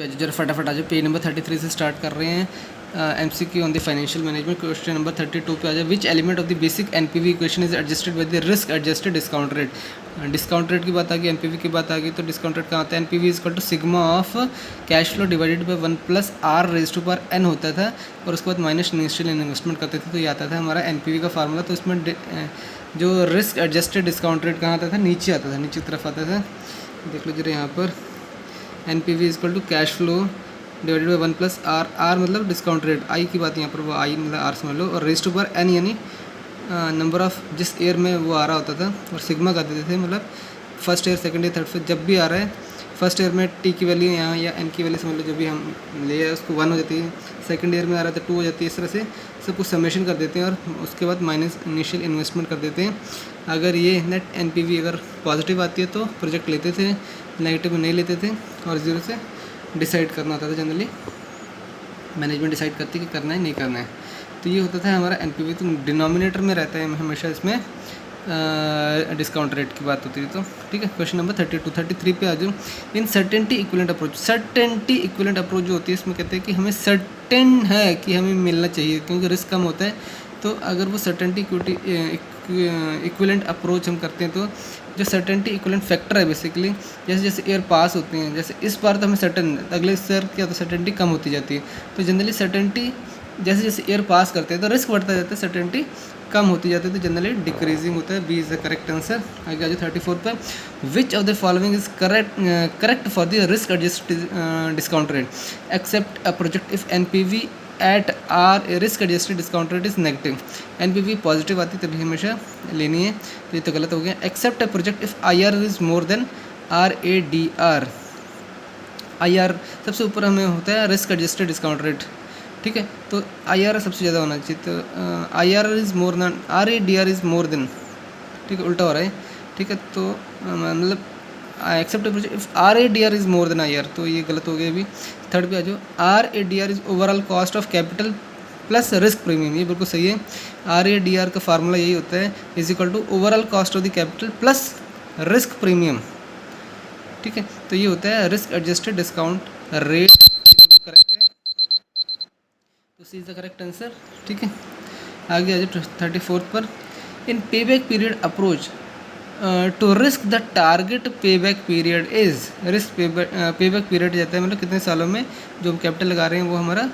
जरा फटाफट आ जाओ। पेज नंबर 33 से स्टार्ट कर रहे हैं। MCQ on the financial management. Question number 32 पे आ जाए। Which element of the basic NPV equation is adjusted by the risk adjusted discount rate. Discount rate की बात आ गई, NPV की बात आ गई, तो डिस्काउंट रेट कहाँ होता है? NPV is equal to sigma of cash flow divided by 1 plus R raise to power n होता था, और उसके बाद माइनस इनिशियल इन्वेस्टमेंट करते थे, तो ये आता था हमारा NPV का फार्मूला। तो इसमें जो रिस्क एडजस्टेड डिस्काउंट रेट कहाँ आता था? नीचे आता था, नीचे की तरफ आता था। देख लो जरा यहाँ पर NPV is equal to cash flow divided by 1 plus R मतलब डिस्काउंट रेट, आई की बात यहाँ पर, वो आई मतलब R समझ लो, और रेज टू पावर n यानी नंबर ऑफ जिस ईयर में वो आ रहा होता था, और सिग्मा कर देते थे, मतलब first year, second year, third year जब भी आ रहा है। फर्स्ट ईयर में T की वैल्यू यहाँ या N की वैल्यू समझ लो, जो भी हम ले आए उसको 1 हो जाती है। सेकंड ईयर में आ रहा था 2 हो जाती है। इस तरह से सब कुछ समेशन कर देते हैं, और उसके बाद माइनस इनिशियल इन्वेस्टमेंट कर देते हैं। अगर ये नेट NPV अगर पॉजिटिव आती है तो प्रोजेक्ट लेते थे, नेगेटिव में नहीं लेते थे, और जीरो से डिसाइड करना होता था। जनरली मैनेजमेंट डिसाइड करती है कि करना है नहीं करना है। तो ये होता था हमारा NPV। तो डिनोमिनेटर में रहता है हमेशा इसमें डिस्काउंट रेट की बात होती है। तो ठीक है, क्वेश्चन नंबर 33 पे आ जाओ। In certainty equivalent approach. Certainty equivalent approach जो होती है, इसमें कहते हैं कि हमें सर्टेन है कि हमें मिलना चाहिए, क्योंकि रिस्क कम होता है। तो अगर वो सर्टेनिटी इक्विवेलेंट अप्रोच हम करते हैं, तो जो सर्टेनिटी इक्विवेलेंट फैक्टर है बेसिकली, जैसे जैसे ईयर पास होते हैं, जैसे इस बार तो हमें सर्टेन, अगले ईयर क्या होता है, सर्टेनिटी कम होती जाती है। तो जनरली सर्टेनिटी जैसे जैसे ईयर पास करते हैं तो रिस्क बढ़ता जाता है, सर्टेनिटी कम होती जाती है, तो जनरली डिक्रीजिंग होता है। B is the correct answer. आगे आ जाओ 34 पर। Which of the following is correct for the risk adjusted discount rate accept a project if NPV at R risk adjusted discount rate is negative. NPV positive आती है तभी हमेशा लेनी है, तो ये तो गलत हो गया। Accept a project if IR is more than RADR। IR सबसे ऊपर हमें होता है रिस्क एडजस्टेड डिस्काउंट रेट, ठीक है, तो IR सबसे ज़्यादा होना चाहिए। तो IR is more than RADR is more then, ठीक है, उल्टा हो रहा है, ठीक है। तो मतलब accept if RADR is more than IR, तो ये गलत हो गया। अभी थर्ड पे आ जाओ। RADR is overall cost of capital plus risk premium, ये बिल्कुल सही है। RADR का फार्मूला यही होता है, is equal to overall cost of the capital plus risk premium, ठीक है। तो ये होता है risk adjusted discount rate. Correct है, तो C is the correct answer, ठीक है। आगे आ जाओ 34 पर। In payback period approach to risk the target payback period is. Risk payback period जाता है मतलब कितने सालों में जो हम कैपिटल लगा रहे हैं वो हमारा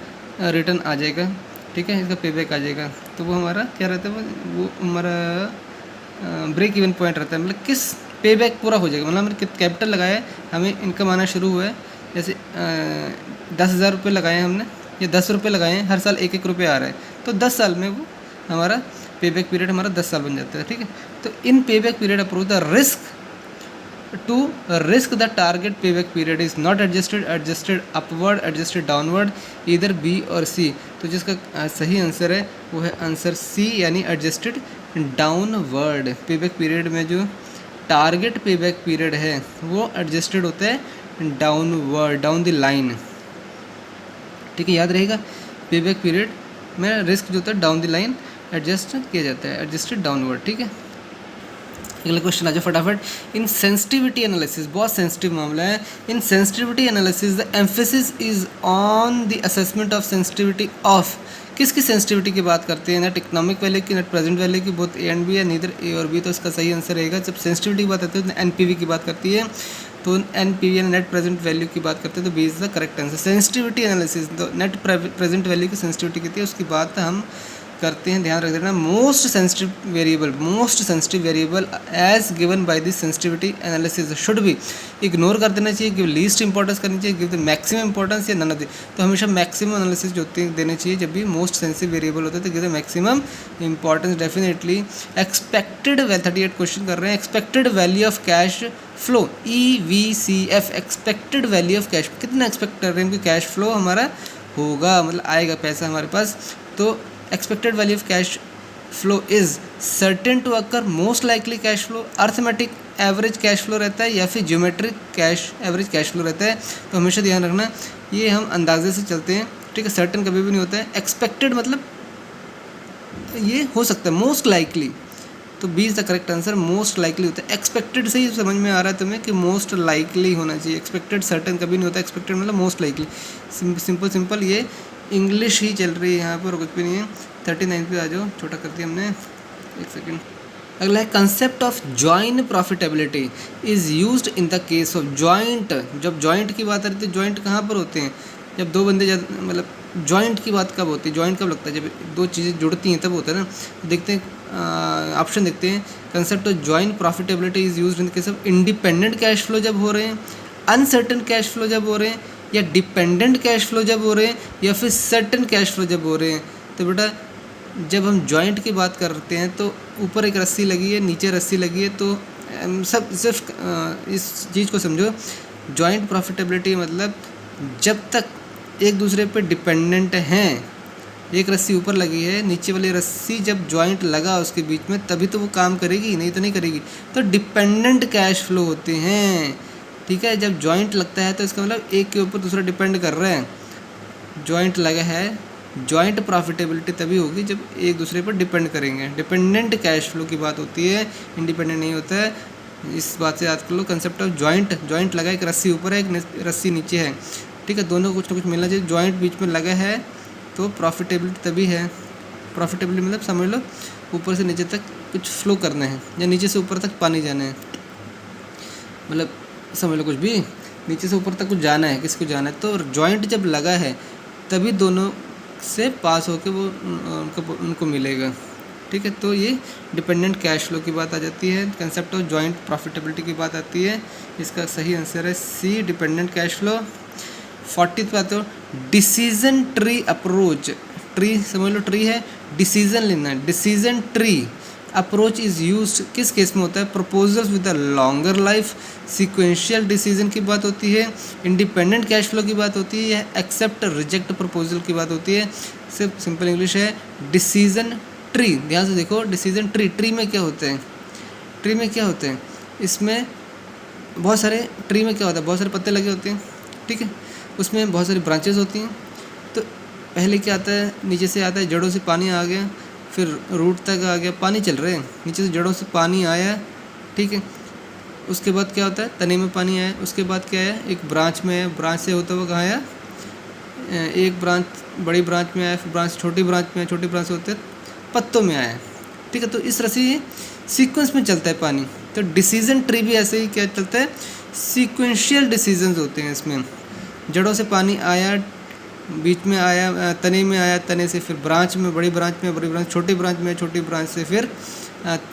रिटर्न आ जाएगा, ठीक है, इसका पेबैक आ जाएगा। तो वो हमारा क्या रहता है, वो हमारा ब्रेक इवन पॉइंट रहता है, मतलब किस पेबैक पूरा हो जाएगा, मतलब हमने कैपिटल लगाया है, हमें इनकम आना शुरू हुआ है, जैसे 10,000 रुपये लगाए हैं हमने, या 10 रुपये लगाए हैं, हर साल 1-1 रुपये आ रहा है, तो 10 साल में वो हमारा पेबैक पीरियड हमारा 10 साल बन जाता है, ठीक है। तो in payback period approach the risk the target payback period is not adjusted upward, adjusted downward, इधर बी और सी। तो जिसका सही आंसर है वो है आंसर सी, यानी एडजस्टेड डाउनवर्ड। पेबैक पीरियड में जो टारगेट पेबैक पीरियड है वो एडजस्टेड होता है डाउनवर्ड, डाउन द लाइन, ठीक है, याद रहेगा। पेबैक पीरियड में रिस्क जो होता है डाउन द लाइन एडजस्ट किया जाता है, एडजस्टेड डाउनवर्ड, ठीक है। अगला क्वेश्चन आ जाओ फटाफट। इन सेंसिटिविटी एनालिसिस, बहुत सेंसिटिव मामला है। In sensitivity analysis the emphasis is on the assessment of sensitivity of. किसकी सेंसिटिविटी की बात करते हैं? नेट इकोनॉमिक वैल्यू की, नेट प्रेजेंट वैल्यू की, बोथ A एंड B है, नीदर A और B। तो इसका सही आंसर रहेगा, जब सेंसिटिविटी की बात आती है तो NPV की बात करती है, तो NPV यानी नेट प्रेजेंट वैल्यू की बात करते हैं, तो B is the correct answer. Sensitivity analysis, तो नेट प्रेजेंट वैल्यू की सेंसिटिविटी कितनी है उसकी बात हम करते हैं, ध्यान रख देना। Most sensitive variable as given by this sensitivity analysis should be, ignore कर देना चाहिए, गिव लीस्ट इंपॉर्टेंस करनी चाहिए, गिव द मैक्सिमम इंपॉर्टेंस या नन ऑफ द। तो हमेशा मैक्सिमम एनालिसिस जो होती है देने चाहिए, जब भी मोस्ट सेंसिटिव वेरिएबल होता है तो give the maximum importance definitely. Expected 38 question कर रहे हैं। Expected value of cash flow EVCF, expected value of cash, कितना एक्सपेक्ट कर रहे हैं कि कैश फ्लो हमारा होगा, मतलब आएगा पैसा हमारे पास। तो expected value of cash flow is certain to occur, most likely cash flow, arithmetic average cash flow रहता है, या फिर ज्योमेट्रिक एवरेज कैश फ्लो रहता है। तो हमेशा ध्यान रखना, ये हम अंदाजे से चलते हैं, ठीक है, सर्टेन कभी भी नहीं होता है। एक्सपेक्टेड मतलब ये हो सकता है, मोस्ट लाइकली तो B is the correct answer, most likely होता है। एक्सपेक्टेड से ही समझ में आ रहा है तुम्हें कि मोस्ट लाइकली होना चाहिए, एक्सपेक्टेड सर्टेन कभी नहीं होता, एक्सपेक्टेड मतलब मोस्ट लाइकली। सिंपल ये इंग्लिश ही चल रही है यहाँ पर, कुछ भी नहीं है। 39 पे आ जाओ, छोटा कर दिया हमने, एक सेकेंड। अगला है concept of joint profitability is used in the case of joint. जब जॉइंट की बात आती है, जॉइंट कहाँ पर होते हैं? जब दो बंदे मतलब जॉइंट की बात कब होती है, जॉइंट कब लगता है? जब दो चीज़ें जुड़ती हैं तब होता है ना। देखते हैं ऑप्शन, देखते हैं। Concept of joint profitability is used in the case of independent cash flow जब हो रहे हैं, अनसर्टेन कैश फ्लो जब हो रहे हैं, या डिपेंडेंट कैश फ्लो जब हो रहे हैं, या फिर सर्टेन कैश फ्लो जब हो रहे हैं। तो बेटा जब हम जॉइंट की बात करते हैं तो ऊपर एक रस्सी लगी है, नीचे रस्सी लगी है, तो सब सिर्फ इस चीज़ को समझो। जॉइंट प्रॉफिटेबिलिटी मतलब जब तक एक दूसरे पे डिपेंडेंट हैं, एक रस्सी ऊपर लगी है, नीचे वाली रस्सी जब जॉइंट लगा उसके बीच में, तभी तो वो काम करेगी, नहीं तो नहीं करेगी। तो डिपेंडेंट कैश फ्लो होते हैं, ठीक है। जब जॉइंट लगता है तो इसका मतलब एक के ऊपर दूसरा डिपेंड कर रहा है, जॉइंट लगा है। जॉइंट प्रॉफिटेबिलिटी तभी होगी जब एक दूसरे पर डिपेंड करेंगे। डिपेंडेंट कैश फ्लो की बात होती है, इंडिपेंडेंट नहीं होता है। इस बात से याद कर लो कंसेप्ट ऑफ जॉइंट। जॉइंट लगा, एक रस्सी ऊपर है, एक रस्सी नीचे है, ठीक है। दोनों को कुछ ना कुछ मिलना चाहिए। जॉइंट बीच में लगा है तो प्रॉफिटेबिलिटी तभी है। प्रॉफिटेबिलिटी मतलब समझ लो ऊपर से नीचे तक कुछ फ्लो करना है, या नीचे से ऊपर तक पानी जाना है, मतलब समझ लो कुछ भी नीचे से ऊपर तक कुछ जाना है, किसको जाना है। तो जॉइंट जब लगा है तभी दोनों से पास होकर वो उनको मिलेगा, ठीक है। तो ये डिपेंडेंट कैश फ्लो की बात आ जाती है। कंसेप्ट ऑफ जॉइंट प्रॉफिटेबिलिटी की बात आती है। इसका सही आंसर है सी, डिपेंडेंट कैश फ्लो। 40 पे आते हो, डिसीजन ट्री अप्रोच। ट्री समझ लो, ट्री है, डिसीजन लेना है। Decision tree approach is used किस केस में होता है? Proposals with a longer life, sequential decision की बात होती है, इंडिपेंडेंट कैश फ्लो की बात होती है, या एक्सेप्ट रिजेक्ट प्रपोजल की बात होती है। सिर्फ सिंपल इंग्लिश है डिसीजन ट्री। ध्यान से देखो, डिसीजन ट्री, ट्री में क्या होते हैं? ट्री में क्या होते हैं? इसमें बहुत सारे, ट्री में क्या होता है? बहुत सारे पत्ते लगे होते हैं, ठीक है। उसमें बहुत सारी ब्रांचेस होती हैं। तो पहले क्या आता है? नीचे से आता है, जड़ों से पानी आ गया, फिर रूट तक आ गया, पानी चल रहे हैं, नीचे से जड़ों से पानी आया, ठीक है। उसके बाद क्या होता है? तने में पानी आया। उसके बाद क्या है? एक ब्रांच में है, ब्रांच से होता हुआ कहाँ आया? एक ब्रांच बड़ी ब्रांच में आया, फिर ब्रांच छोटी ब्रांच में, छोटी ब्रांच से होते पत्तों में आया, ठीक है। तो इस तरह से सीक्वेंस में चलता है पानी। तो डिसीजन ट्री भी ऐसे ही क्या चलता है? सीक्वेंशियल डिसीजंस होते हैं इसमें। जड़ों से पानी आया, बीच में आया, तने में आया, तने से फिर ब्रांच में, बड़ी ब्रांच में, बड़ी ब्रांच, छोटी ब्रांच में, छोटी ब्रांच से फिर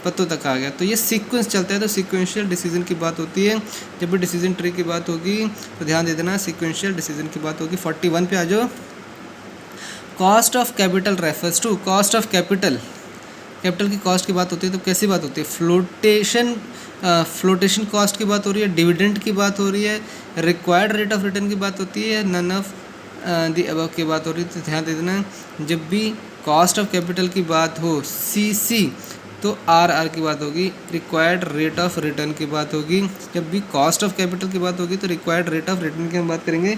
पत्तों तक आ गया। तो ये सीक्वेंस चलता है। तो सीक्वेंशियल डिसीजन की बात होती है। जब भी डिसीजन ट्री की बात होगी तो ध्यान दे देना, सीक्वेंशियल डिसीजन की बात होगी। 41 पे आ जाओ। Cost of capital refers to, cost of capital, capital की कॉस्ट की बात होती है तो कैसी बात होती है? फ्लोटेशन कॉस्ट की बात हो रही है, डिविडेंड की बात हो रही है, रिक्वायर्ड रेट ऑफ रिटर्न की बात होती है, नन ऑफ द अबव की बात हो रही है। तो ध्यान दे देना, जब भी कॉस्ट ऑफ कैपिटल की बात हो, सी तो आर की बात होगी, रिक्वायर्ड रेट ऑफ रिटर्न की बात होगी। जब भी कॉस्ट ऑफ कैपिटल की बात होगी तो रिक्वायर्ड रेट ऑफ रिटर्न की हम बात करेंगे।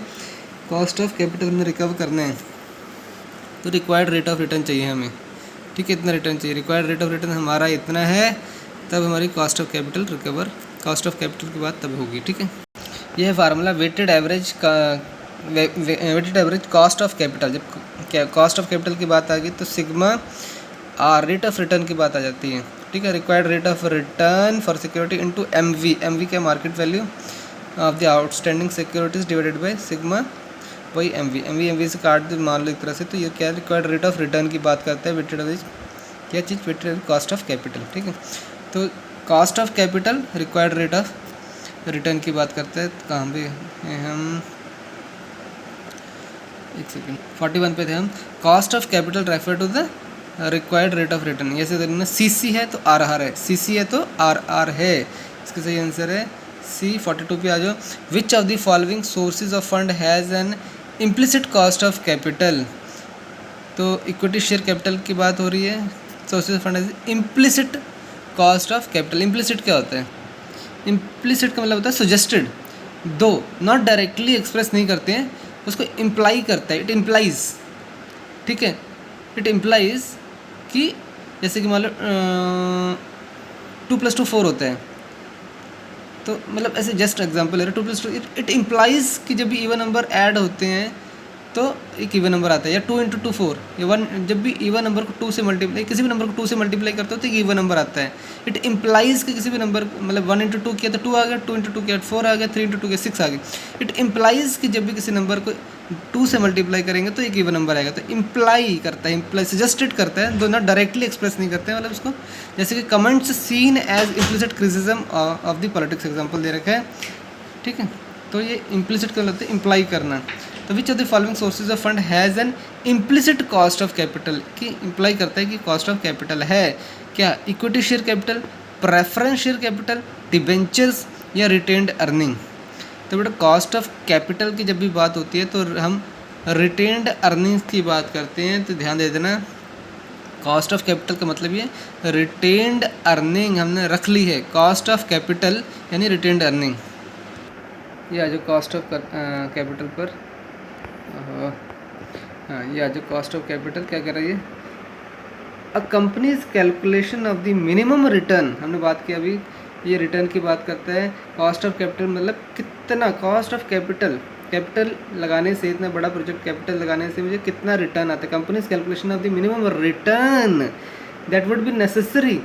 कॉस्ट ऑफ कैपिटल में रिकवर करना है तो रिक्वायर्ड रेट ऑफ रिटर्न चाहिए हमें, ठीक है। इतना रिटर्न चाहिए, रिक्वायर्ड रेट ऑफ रिटर्न हमारा इतना है, तब हमारी cost of capital recover, cost of capital की बात तब होगी, ठीक है। यह है फार्मूला वेटेड एवरेज का, weighted average cost of capital. जब क्या कॉस्ट ऑफ कैपिटल की बात आ गई तो sigma R rate of return की बात आ जाती है, ठीक है। Required rate of return for security into MV, MV क्या? Market value of the outstanding securities divided by sigma, वही एमवी से काट दो मान लो एक तरह से। तो ये क्या? रिक्वायर्ड रेट ऑफ रिटर्न की बात करता है। वेटेड एवरेज क्या चीज़? वेटेड कॉस्ट ऑफ कैपिटल, ठीक है। तो cost of capital required rate of return की बात करते हैं। कहाँ पे हम? एक सेकेंड, 41 पे थे हम। Cost of capital refer to the required rate of return. ऐसे देखना, सीसी है तो आर है, सीसी है तो आर है, इसका सही आंसर है सी। 42 पे आ जाओ। विच of the following sources of fund has an implicit cost of capital? तो इक्विटी शेयर कैपिटल की बात हो रही है। Sources of fund has implicit cost of capital. Implicit क्या होता है? इम्प्लिसिट का मतलब होता है सजेस्टेड, दो नॉट डायरेक्टली एक्सप्रेस नहीं करते हैं, उसको इम्प्लाई करता है, इट इम्प्लाइज, ठीक है। इट इम्प्लाइज कि जैसे कि मान लो 2 + 2 4 होता है। तो मतलब ऐसे जस्ट एग्जांपल है, 2 + 2 इट इम्प्लाइज कि जब भी इवन नंबर ऐड होते हैं तो एक इवन नंबर आता है, या 2 × 2 4, या 1, जब भी इवन नंबर को 2 से मल्टीप्लाई, किसी भी नंबर को 2 से मल्टीप्लाई करते हो तो एक इवन नंबर आता है। इट इम्प्लाइज कि किसी भी नंबर, मतलब 1 × 2 किया तो 2 आ गया, 2 × 2 किया 4 आ गया, 3 × 2 किया 6 आ गया। इट इम्प्लाइज कि जब भी किसी नंबर को 2 से मल्टीप्लाई करेंगे तो एक इवन नंबर आएगा। तो इम्प्लाई करता है, इम्प्लाई सजेस्टेड करता है, दो ना डायरेक्टली एक्सप्रेस नहीं करते हैं, मतलब उसको, जैसे कि comments seen as implicit criticism of the politics example दे रखा है, ठीक है। तो ये इम्प्लिसिट क्या लगता है, इम्प्लाई करना। तो विच of the following sources of fund has an implicit cost of capital, कि इम्प्लाई करता है कि कॉस्ट ऑफ कैपिटल है क्या, equity share capital, preference share capital, debentures या रिटेन्ड अर्निंग। तो बेटा कॉस्ट ऑफ कैपिटल की जब भी बात होती है तो हम रिटेन्ड अर्निंग्स की बात करते हैं। तो ध्यान दे देना, कॉस्ट ऑफ कैपिटल का मतलब ये रिटेन्ड अर्निंग हमने रख ली है, कॉस्ट ऑफ कैपिटल यानी रिटेन्ड अर्निंग। ये आ जो कॉस्ट ऑफ कैपिटल पर, हाँ ये आ जो कॉस्ट ऑफ कैपिटल क्या कर रही है, uh companies calculation of the minimum return, हमने बात की अभी, ये रिटर्न की बात करता है। कॉस्ट ऑफ कैपिटल मतलब कितना, कॉस्ट ऑफ कैपिटल, कैपिटल लगाने से, इतना बड़ा प्रोजेक्ट कैपिटल लगाने से मुझे कितना रिटर्न आता है। Companies calculation of the minimum return that would be necessary,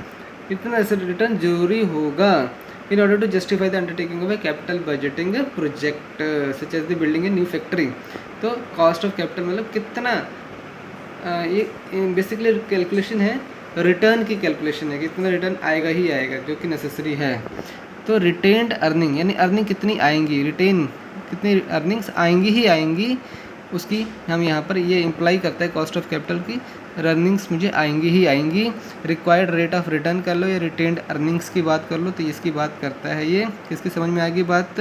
इतना रिटर्न जरूरी होगा in order to justify the undertaking of a capital budgeting project such as the building a new factory. तो कॉस्ट ऑफ कैपिटल मतलब कितना, ये basically calculation है, return की कैलकुलेशन है कि इतना रिटर्न आएगा ही आएगा जो कि नेसेसरी है। तो रिटेन्ड अर्निंग यानी अर्निंग कितनी आएंगी, रिटेन कितनी अर्निंग्स आएंगी ही आएंगी, उसकी हम यहाँ पर ये इम्प्लाई करता है कॉस्ट ऑफ कैपिटल की अर्निंग्स मुझे आएंगी ही आएंगी। रिक्वायर्ड रेट ऑफ रिटर्न कर लो या रिटेन्ड अर्निंग्स की बात कर लो, तो इसकी बात करता है ये, किसकी समझ में आएगी बात,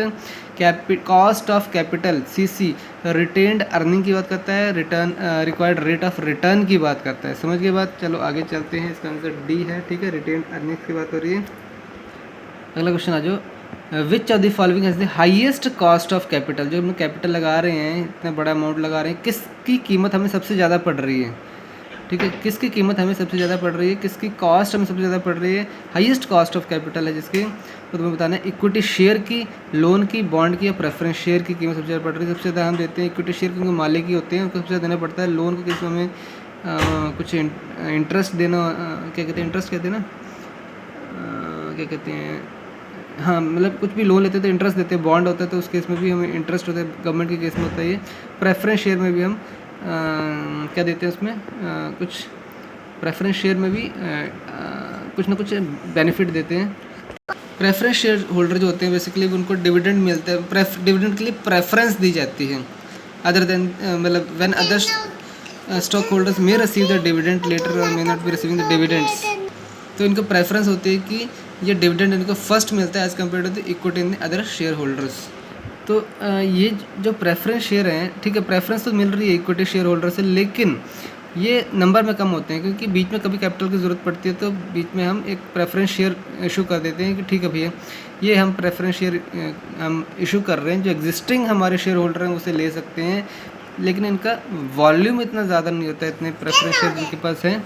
cost of capital CC retained earning की बात करता है, return required rate of return की बात करता है। समझ के बात, चलो आगे चलते हैं, इसका आंसर D है, ठीक है, रिटेन्ड अर्निंग्स की बात हो रही है। अगला क्वेश्चन आ जाओ, विच of the following has the highest cost of capital, जो हम कैपिटल लगा रहे हैं, इतना बड़ा अमाउंट लगा रहे हैं, किसकी कीमत हमें सबसे ज़्यादा पड़ रही है, ठीक है, किसकी कीमत हमें सबसे ज़्यादा पड़ रही है, किसकी कॉस्ट हमें सबसे ज़्यादा पड़ रही है, हाईएस्ट कॉस्ट ऑफ कैपिटल है जिसकी, तो तुम्हें बताना है इक्विटी शेयर की, लोन की, बॉन्ड की या प्रेफरेंस शेयर की कीमत सबसे ज़्यादा पड़ रही है। सबसे ज़्यादा हम देते हैं इक्विटी शेयर, क्योंकि मालिक ही होते हैं, उनको सबसे ज़्यादा देना पड़ता है। लोन के केस में हमें कुछ इंटरेस्ट देना, क्या कहते हैं, इंटरेस्ट कहते हैं ना, क्या कहते हैं, हाँ मतलब कुछ भी लोन लेते हैं तो इंटरेस्ट देते हैं। बॉन्ड होता है तो उस केस में भी हमें इंटरेस्ट होता है, गवर्नमेंट के केस में होता है ये। प्रेफरेंस शेयर में भी हम क्या देते हैं उसमें, कुछ प्रेफरेंस शेयर में भी कुछ ना कुछ बेनिफिट देते हैं। प्रेफरेंस शेयर होल्डर जो होते हैं बेसिकली उनको डिविडेंड मिलता है, डिविडेंड के लिए प्रेफरेंस दी जाती है, अदर देन मतलब when other stock holders may receive the dividend later और may not be receiving the dividends. तो इनको प्रेफरेंस होती है कि ये डिविडेंड इनको फर्स्ट मिलता है as compare to the equity in other shareholders. तो ये जो प्रेफरेंस शेयर हैं, ठीक है, प्रेफरेंस तो मिल रही है इक्विटी शेयर होल्डर से, लेकिन ये नंबर में कम होते हैं, क्योंकि बीच में कभी कैपिटल की ज़रूरत पड़ती है तो बीच में हम एक प्रेफरेंस शेयर इशू कर देते हैं कि ठीक है भैया ये हम प्रेफरेंस शेयर हम इशू कर रहे हैं, जो एग्जिस्टिंग हमारे शेयर होल्डर हैं उसे ले सकते हैं, लेकिन इनका वॉल्यूम इतना ज़्यादा नहीं होता है, इतने प्रेफरेंस शेयर जिनके पास हैं।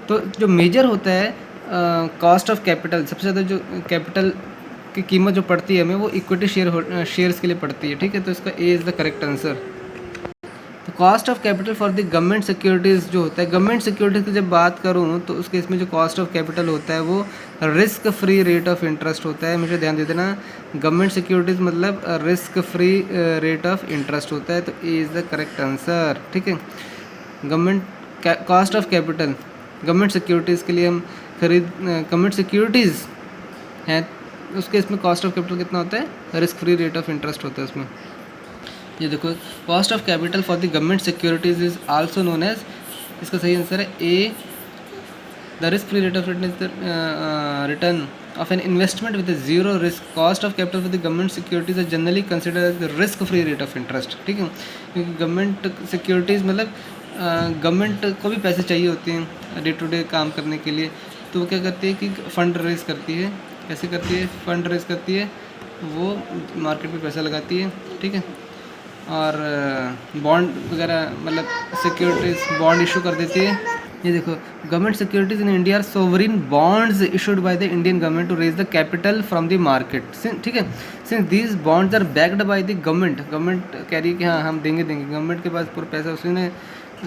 तो जो मेजर होता है कॉस्ट ऑफ कैपिटल, सबसे ज़्यादा जो कैपिटल की कीमत जो पड़ती है हमें वो इक्विटी शेयर्स के लिए पड़ती है, ठीक है। तो इसका A is the correct answer. तो cost of capital for the government securities जो होता है, गवर्नमेंट सिक्योरिटीज़ की जब बात करूँ तो उसके इसमें जो कॉस्ट ऑफ कैपिटल होता है वो risk free rate of interest होता है। मुझे ध्यान दे देना, गवर्नमेंट सिक्योरिटीज़ मतलब risk free rate of interest होता है। तो ए इज़ द करेक्ट आंसर, ठीक है। Government cost of capital government securities के लिए हम गवर्नमेंट सिक्योरिटीज़ हैं उसके इसमें कॉस्ट ऑफ कैपिटल कितना होता है, risk free rate of interest होता है उसमें। ये देखो, cost of capital for the government securities is also known as, इसका सही आंसर है A, the risk free rate of return of an investment with zero risk. Cost of capital for the government securities is generally consider as the risk free rate of interest, ठीक है। क्योंकि government securities मतलब government को भी पैसे चाहिए होते हैं डे टू डे काम करने के लिए, तो वो क्या करती है कि फ़ंड रेज करती है। कैसे करती है, फंड रेज करती है, वो मार्केट में पैसा लगाती है, ठीक है, और बॉन्ड वगैरह मतलब सिक्योरिटीज़ बॉन्ड इशू कर देती है, ये देखो, government securities in India are sovereign bonds issued by the Indian government to raise the capital from the market, ठीक है। Since these bonds are backed by the government, government कह रही है कि हाँ हम देंगे, गवर्नमेंट के पास पूरा पैसा उसी ने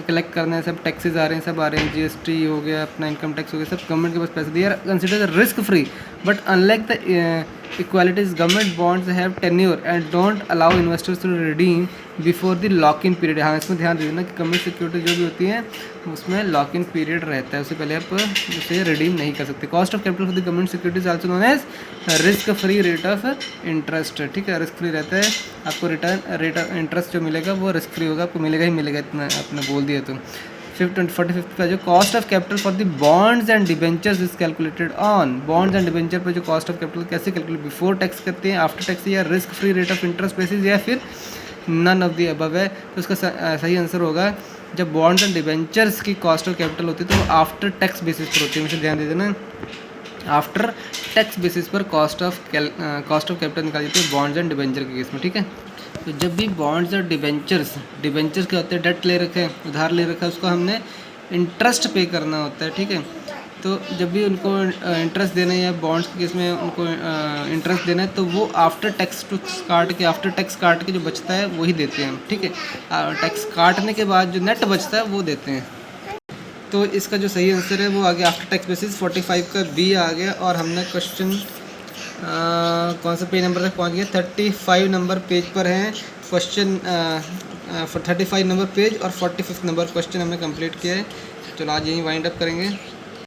कलेक्ट करना है, सब टैक्सेस आ रहे हैं, सब आ रहे हैं, जीएसटी हो गया, अपना इनकम टैक्स हो गया, सब गवर्नमेंट के पास पैसा दिया, consider risk free, but unlike the equalities government bonds have tenure and don't allow investors to redeem before the lock in period. हाँ, इसमें ध्यान देना कि गवर्नमेंट सिक्योरिटी जो भी होती है उसमें लॉक इन पीरियड रहता है, उससे पहले आप उसे रिडीम नहीं कर सकते। Cost of capital for the government securities also known as risk free rate of interest, ठीक है, रिस्क फ्री रहता है, आपको रिटर्न रेट ऑफ इंटरेस्ट जो मिलेगा वो रिस्क फ्री होगा, आपको मिलेगा ही मिलेगा, इतना आपने बोल दिया। तो 45 का जो cost of capital for the bonds and debentures is calculated on, bonds and debenture पर जो कॉस्ट ऑफ कैपिटल कैसे कैलकुलेट, बिफोर टैक्स करते हैं, आफ्टर टैक्स, या risk free rate of interest basis, या फिर नन ऑफ द अबव है। तो उसका सही आंसर होगा जब बॉन्ड्स एंड डिबेंचर्स की कॉस्ट ऑफ कैपिटल होती है तो वो आफ्टर टैक्स बेसिस पर होती है, मुझे ध्यान दे देना, आफ्टर टैक्स बेसिस पर कॉस्ट ऑफ कैपिटल निकाली जाती है बॉन्ड्स एंड डिबेंचर के केस में, ठीक है। तो जब भी बॉन्ड्स और डिबेंचर्स क्या होते हैं, डेट ले रखे हैं, उधार ले रखा है, उसको हमने इंटरेस्ट पे करना होता है, ठीक है। तो जब भी उनको इंटरेस्ट देना है या बॉन्ड्स के केस में उनको इंटरेस्ट देना है तो वो आफ्टर टैक्स काट के जो बचता है वही देते हैं, ठीक है। टैक्स काटने के बाद जो नेट बचता है वो देते हैं। तो इसका जो सही आंसर है वो आ गया आफ्टर टैक्स बेसिस, 45 का बी आ गया। और हमने क्वेश्चन कौन सा पेज नंबर तक पहुंच गया, 35 नंबर पेज पर हैं क्वेश्चन, 35 नंबर पेज और 45 नंबर क्वेश्चन हमने कंप्लीट किया है। चलो आज यहीं वाइंड अप करेंगे।